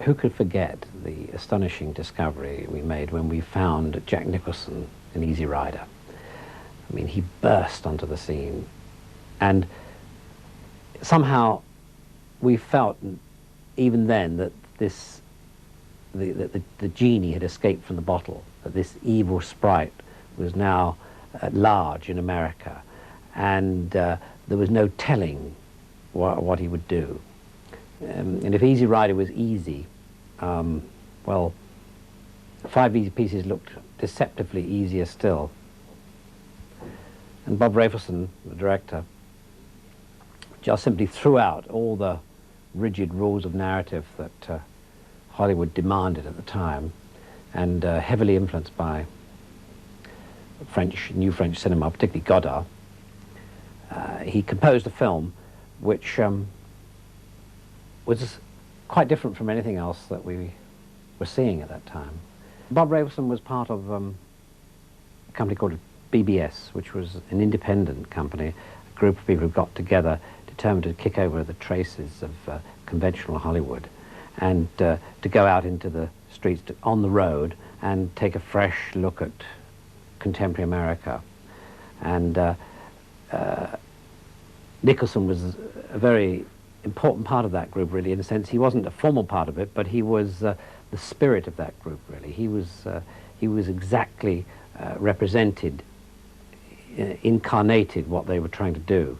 who could forget the astonishing discovery we made when we found Jack Nicholson in Easy Rider? I mean, he burst onto the scene, and somehow we felt even then that the genie had escaped from the bottle, that this evil sprite was now at large in America, and there was no telling what he would do. And if Easy Rider was easy, well, 5 Easy Pieces looked deceptively easier still. And Bob Rafelson, the director, just simply threw out all the rigid rules of narrative that Hollywood demanded at the time, and heavily influenced by new French cinema, particularly Godard. He composed a film which was quite different from anything else that we were seeing at that time. Bob Rafelson was part of a company called BBS, which was an independent company, a group of people who got together determined to kick over the traces of conventional Hollywood, and to go out into the streets, on the road, and take a fresh look at contemporary America. And Nicholson was a very important part of that group, really, in a sense. He wasn't a formal part of it, but he was the spirit of that group, really. He was exactly represented, incarnated what they were trying to do.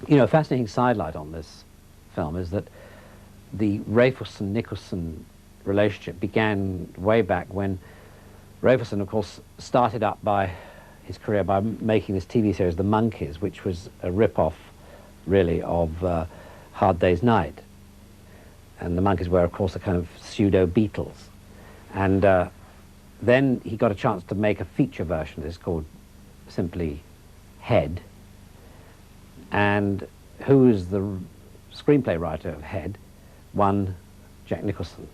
You know, a fascinating sidelight on this film is that the Rafelson-Nicholson relationship began way back when Rafelson, of course, started up his career by making this TV series, The Monkees, which was a rip-off, really, of Hard Day's Night. And the Monkees were, of course, a kind of pseudo-Beatles. And then he got a chance to make a feature version of this called simply Head. And who is the screenplay writer of Head? One Jack Nicholson.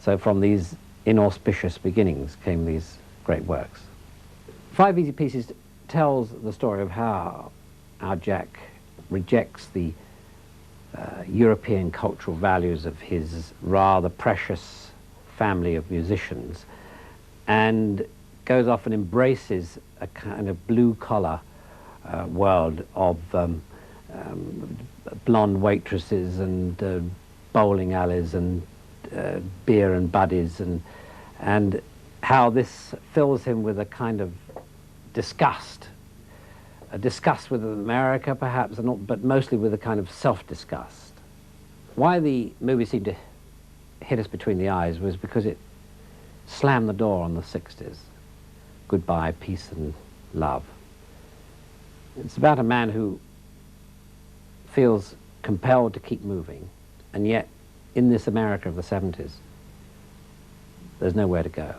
So from these inauspicious beginnings came these great works. 5 Easy Pieces tells the story of how our Jack rejects the European cultural values of his rather precious family of musicians and goes off and embraces a kind of blue-collar world of blonde waitresses and bowling alleys and beer and buddies, and how this fills him with a kind of disgust. A disgust with America, perhaps, but mostly with a kind of self-disgust. Why the movie seemed to hit us between the eyes was because it slammed the door on the 60s. Goodbye, peace and love. It's about a man who feels compelled to keep moving, and yet in this America of the 70s, there's nowhere to go.